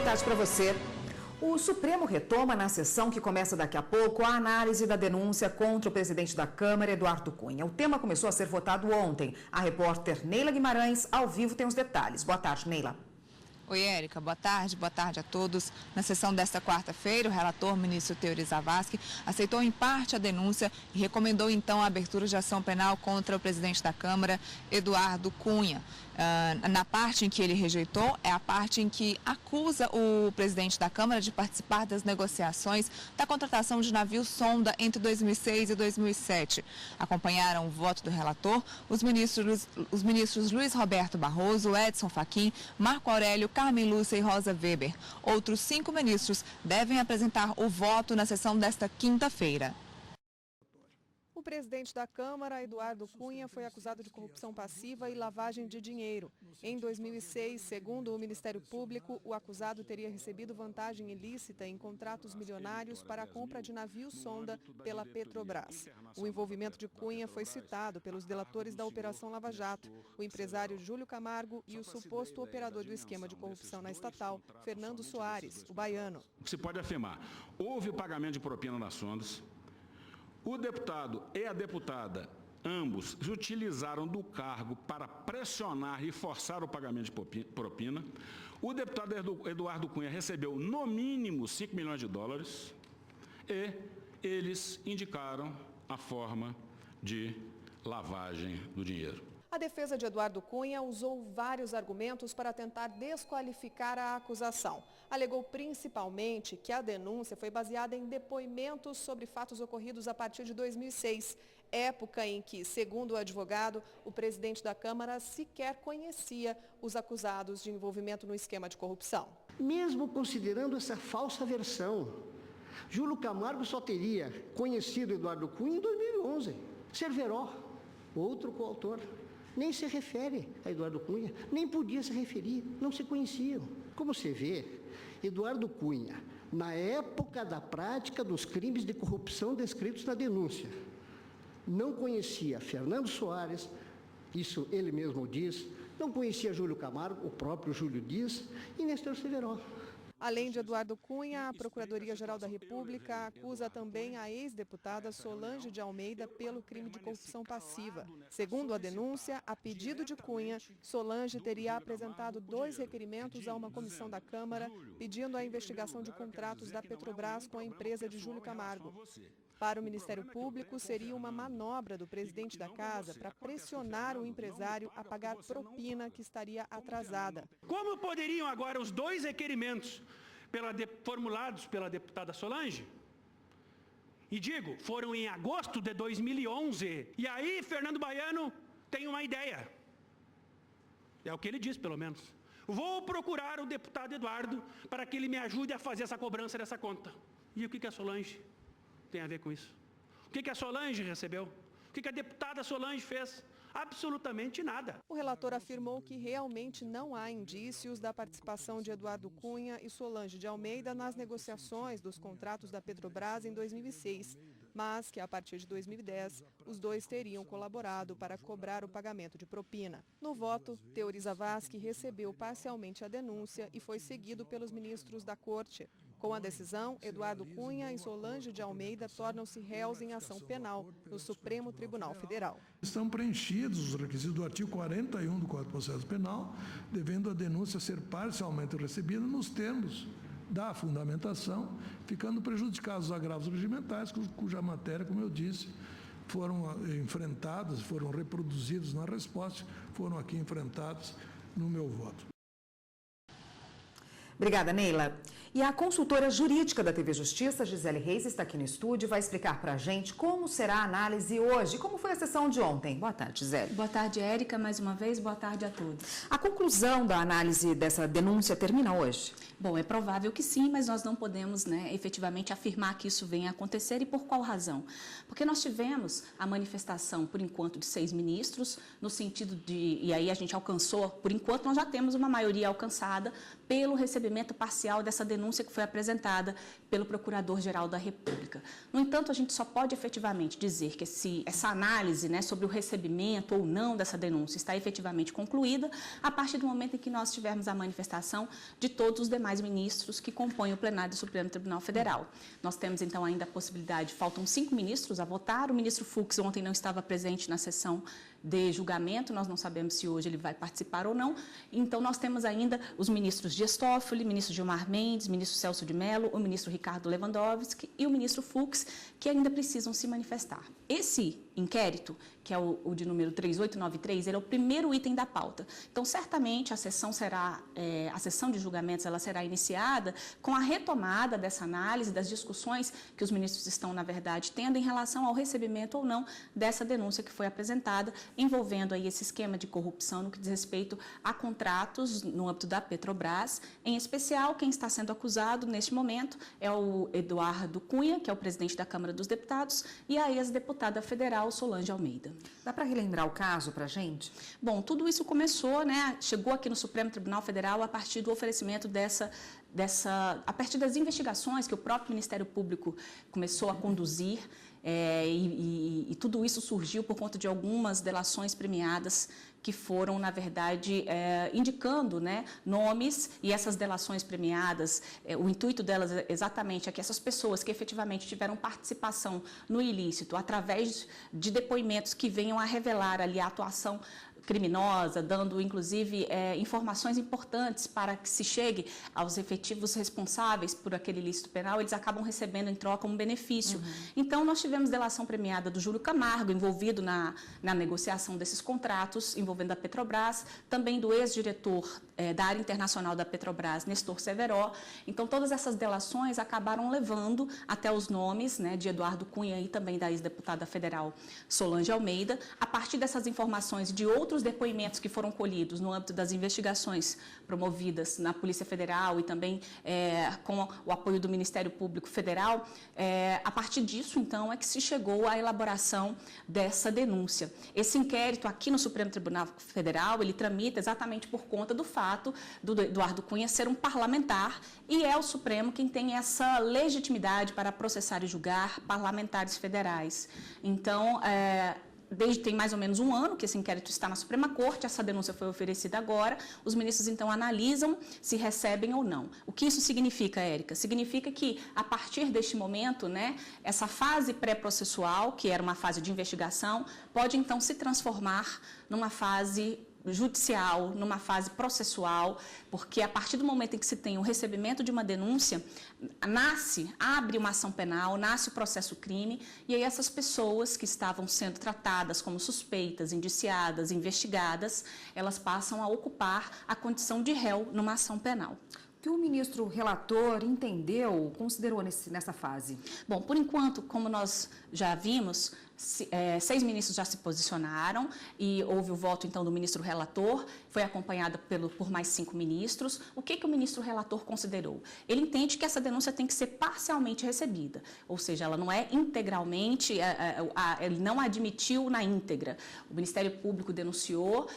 tarde para você. O Supremo retoma na sessão que começa daqui a pouco a análise da denúncia contra o presidente da Câmara, Eduardo Cunha. O tema começou a ser votado ontem. A repórter Neila Guimarães, ao vivo, tem os detalhes. Boa tarde, Neila. Oi, Érica. Boa tarde a todos. Na sessão desta quarta-feira, o relator, ministro Teori Zavascki, aceitou em parte a denúncia e recomendou então a abertura de ação penal contra o presidente da Câmara, Eduardo Cunha. Na parte em que ele rejeitou, é a parte em que acusa o presidente da Câmara de participar das negociações da contratação de navios sonda entre 2006 e 2007. Acompanharam o voto do relator os ministros Luiz Roberto Barroso, Edson Fachin, Marco Aurélio, Carmen Lúcia e Rosa Weber. Outros 5 ministros devem apresentar o voto na sessão desta quinta-feira. O presidente da Câmara, Eduardo Cunha, foi acusado de corrupção passiva e lavagem de dinheiro. Em 2006, segundo o Ministério Público, o acusado teria recebido vantagem ilícita em contratos milionários para a compra de navios sonda pela Petrobras. O envolvimento de Cunha foi citado pelos delatores da Operação Lava Jato, o empresário Júlio Camargo e o suposto operador do esquema de corrupção na estatal, Fernando Soares, o baiano. Se pode afirmar, houve pagamento de propina nas sondas. O deputado e a deputada, ambos, se utilizaram do cargo para pressionar e forçar o pagamento de propina. O deputado Eduardo Cunha recebeu, no mínimo, 5 milhões de dólares e eles indicaram a forma de lavagem do dinheiro. A defesa de Eduardo Cunha usou vários argumentos para tentar desqualificar a acusação. Alegou principalmente que a denúncia foi baseada em depoimentos sobre fatos ocorridos a partir de 2006, época em que, segundo o advogado, o presidente da Câmara sequer conhecia os acusados de envolvimento no esquema de corrupção. Mesmo considerando essa falsa versão, Júlio Camargo só teria conhecido Eduardo Cunha em 2011. Cerveró, outro coautor, nem se refere a Eduardo Cunha, nem podia se referir, não se conheciam. Como você vê, Eduardo Cunha, na época da prática dos crimes de corrupção descritos na denúncia, não conhecia Fernando Soares, isso ele mesmo diz, não conhecia Júlio Camargo, o próprio Júlio diz, e Nestor Cerveró. Além de Eduardo Cunha, a Procuradoria-Geral da República acusa também a ex-deputada Solange de Almeida pelo crime de corrupção passiva. Segundo a denúncia, a pedido de Cunha, Solange teria apresentado 2 requerimentos a uma comissão da Câmara pedindo a investigação de contratos da Petrobras com a empresa de Júlio Camargo. Para o Ministério Público, seria uma manobra do presidente da casa para pressionar o empresário a pagar propina que estaria atrasada. Como poderiam agora os 2 requerimentos formulados pela deputada Solange, e digo, foram em agosto de 2011, e aí Fernando Baiano tem uma ideia, é o que ele diz pelo menos, vou procurar o deputado Eduardo para que ele me ajude a fazer essa cobrança dessa conta. E o que a Solange tem a ver com isso? O que a Solange recebeu? O que a deputada Solange fez? Absolutamente nada. O relator afirmou que realmente não há indícios da participação de Eduardo Cunha e Solange de Almeida nas negociações dos contratos da Petrobras em 2006, mas que a partir de 2010 os 2 teriam colaborado para cobrar o pagamento de propina. No voto, Teori Zavascki recebeu parcialmente a denúncia e foi seguido pelos ministros da Corte. Com a decisão, Eduardo Cunha e Solange de Almeida tornam-se réus em ação penal no Supremo Tribunal Federal. Estão preenchidos os requisitos do artigo 41 do Código de Processo Penal, devendo a denúncia ser parcialmente recebida nos termos da fundamentação, ficando prejudicados os agravos regimentais, cuja matéria, como eu disse, foram enfrentados, foram reproduzidos na resposta, foram aqui enfrentados no meu voto. Obrigada, Neila. E a consultora jurídica da TV Justiça, Gisele Reis, está aqui no estúdio e vai explicar para a gente como será a análise hoje, como foi a sessão de ontem. Boa tarde, Gisele. Boa tarde, Érica. Mais uma vez, boa tarde a todos. A conclusão da análise dessa denúncia termina hoje? Bom, é provável que sim, mas nós não podemos, efetivamente afirmar que isso venha a acontecer. E por qual razão? Porque nós tivemos a manifestação, por enquanto, de 6 ministros, no sentido de, e aí a gente alcançou, por enquanto nós já temos uma maioria alcançada pelo recebimento recebimento parcial dessa denúncia que foi apresentada pelo Procurador-Geral da República. No entanto, a gente só pode efetivamente dizer que essa análise, né, sobre o recebimento ou não dessa denúncia está efetivamente concluída a partir do momento em que nós tivermos a manifestação de todos os demais ministros que compõem o plenário do Supremo Tribunal Federal. Nós temos, então, ainda a possibilidade, faltam 5 ministros a votar, o ministro Fux ontem não estava presente na sessão de julgamento, nós não sabemos se hoje ele vai participar ou não, então nós temos ainda os ministros Dias Toffoli, ministro Gilmar Mendes, ministro Celso de Mello, o ministro Ricardo Lewandowski e o ministro Fux, que ainda precisam se manifestar. Esse inquérito, que é o de número 3893, ele é o primeiro item da pauta. Então, certamente, a sessão de julgamentos ela será iniciada com a retomada dessa análise, das discussões que os ministros estão, na verdade, tendo em relação ao recebimento ou não dessa denúncia que foi apresentada, envolvendo aí esse esquema de corrupção no que diz respeito a contratos no âmbito da Petrobras. Em especial, quem está sendo acusado neste momento é o Eduardo Cunha, que é o presidente da Câmara dos Deputados, e a ex-deputada federal Solange Almeida. Dá para relembrar o caso para a gente? Bom, tudo isso começou, né, chegou aqui no Supremo Tribunal Federal a partir do oferecimento a partir das investigações que o próprio Ministério Público começou a conduzir, e tudo isso surgiu por conta de algumas delações premiadas que foram, na verdade, indicando, né, nomes, e essas delações premiadas, o intuito delas exatamente é que essas pessoas que efetivamente tiveram participação no ilícito, através de depoimentos que venham a revelar ali a atuação criminosa, dando, inclusive, informações importantes para que se chegue aos efetivos responsáveis por aquele ilícito penal, eles acabam recebendo em troca um benefício. Então, nós tivemos delação premiada do Júlio Camargo, envolvido na negociação desses contratos, envolvendo a Petrobras, também do ex-diretor da área internacional da Petrobras, Nestor Severo. Então, todas essas delações acabaram levando até os nomes, né, de Eduardo Cunha e também da ex-deputada federal Solange Almeida. A partir dessas informações de outros depoimentos que foram colhidos no âmbito das investigações promovidas na Polícia Federal e também com o apoio do Ministério Público Federal, a partir disso, então, é que se chegou à elaboração dessa denúncia. Esse inquérito aqui no Supremo Tribunal Federal, ele tramita exatamente por conta do fato do Eduardo Cunha ser um parlamentar, e é o Supremo quem tem essa legitimidade para processar e julgar parlamentares federais. Então, tem mais ou menos um ano que esse inquérito está na Suprema Corte, essa denúncia foi oferecida agora, os ministros então analisam se recebem ou não. O que isso significa, Érica? Significa que, a partir deste momento, né, essa fase pré-processual, que era uma fase de investigação, pode então se transformar numa fase judicial, numa fase processual, porque a partir do momento em que se tem o recebimento de uma denúncia, abre uma ação penal, nasce o processo crime, e aí essas pessoas que estavam sendo tratadas como suspeitas, indiciadas, investigadas, elas passam a ocupar a condição de réu numa ação penal. O que o ministro relator entendeu, considerou nessa fase? Bom, por enquanto, como nós já vimos, 6 ministros já se posicionaram e houve o voto, então, do ministro relator, foi acompanhada por mais 5 ministros. O que o ministro relator considerou? Ele entende que essa denúncia tem que ser parcialmente recebida, ou seja, ela não é integralmente, ele não admitiu na íntegra. O Ministério Público denunciou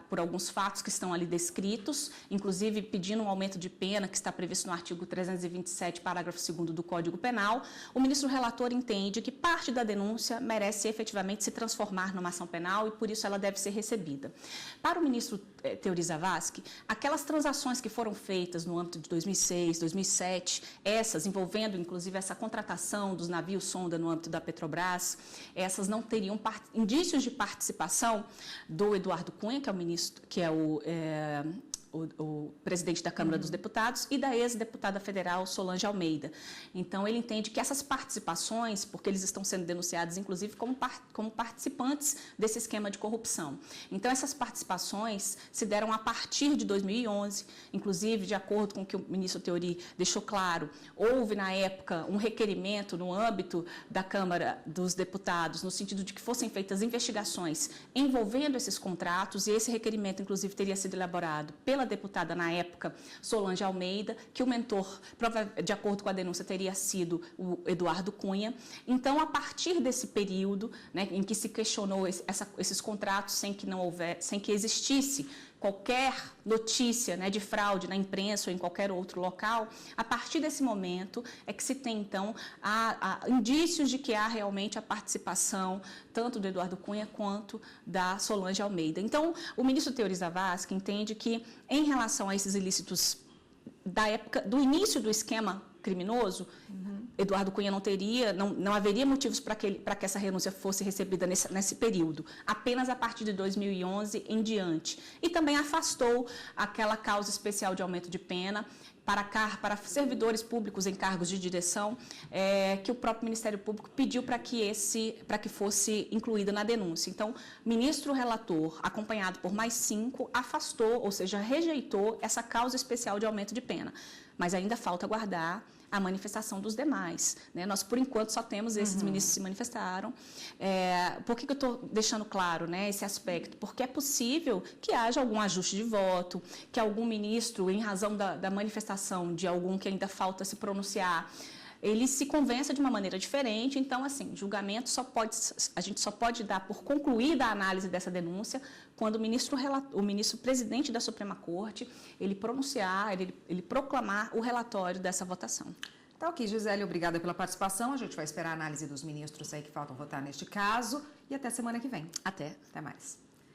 por alguns fatos que estão ali descritos, inclusive pedindo um aumento de pena que está previsto no artigo 327, parágrafo 2º do Código Penal. O ministro relator entende que parte da denúncia merece efetivamente se transformar numa ação penal e, por isso, ela deve ser recebida. Para o ministro Teori Zavascki, aquelas transações que foram feitas no âmbito de 2006, 2007, essas envolvendo, inclusive, essa contratação dos navios sonda no âmbito da Petrobras, essas não teriam indícios de participação do Eduardo Cunha, que é o presidente da Câmara dos Deputados, e da ex-deputada federal Solange Almeida. Então, ele entende que essas participações, porque eles estão sendo denunciados, inclusive, como participantes desse esquema de corrupção. Então, essas participações se deram a partir de 2011, inclusive, de acordo com o que o ministro Teori deixou claro, houve, na época, um requerimento no âmbito da Câmara dos Deputados, no sentido de que fossem feitas investigações envolvendo esses contratos, e esse requerimento, inclusive, teria sido elaborado pela deputada, na época, Solange Almeida, que o mentor, de acordo com a denúncia, teria sido o Eduardo Cunha. Então, a partir desse período, né, em que se questionou esses contratos sem que existisse qualquer notícia, né, de fraude na imprensa ou em qualquer outro local, a partir desse momento é que se tem, então, indícios de que há realmente a participação tanto do Eduardo Cunha quanto da Solange Almeida. Então, o ministro Teori Zavascki entende que, em relação a esses ilícitos da época do início do esquema criminoso, Eduardo Cunha não haveria motivos para que essa renúncia fosse recebida nesse período, apenas a partir de 2011 em diante. E também afastou aquela causa especial de aumento de pena para servidores públicos em cargos de direção, que o próprio Ministério Público pediu para que fosse incluída na denúncia. Então, o ministro relator, acompanhado por mais 5, afastou, ou seja, rejeitou essa causa especial de aumento de pena. Mas ainda falta aguardar a manifestação dos demais, né? Nós, por enquanto, só temos esses ministros que se manifestaram. Por que eu estou deixando claro, né, esse aspecto? Porque é possível que haja algum ajuste de voto, que algum ministro, em razão da manifestação de algum que ainda falta se pronunciar, ele se convença de uma maneira diferente. Então, assim, julgamento a gente só pode dar por concluída a análise dessa denúncia quando o ministro presidente da Suprema Corte, ele pronunciar, ele proclamar o relatório dessa votação. Tá ok, Gisele, obrigada pela participação. A gente vai esperar a análise dos ministros aí que faltam votar neste caso e até semana que vem. Até mais.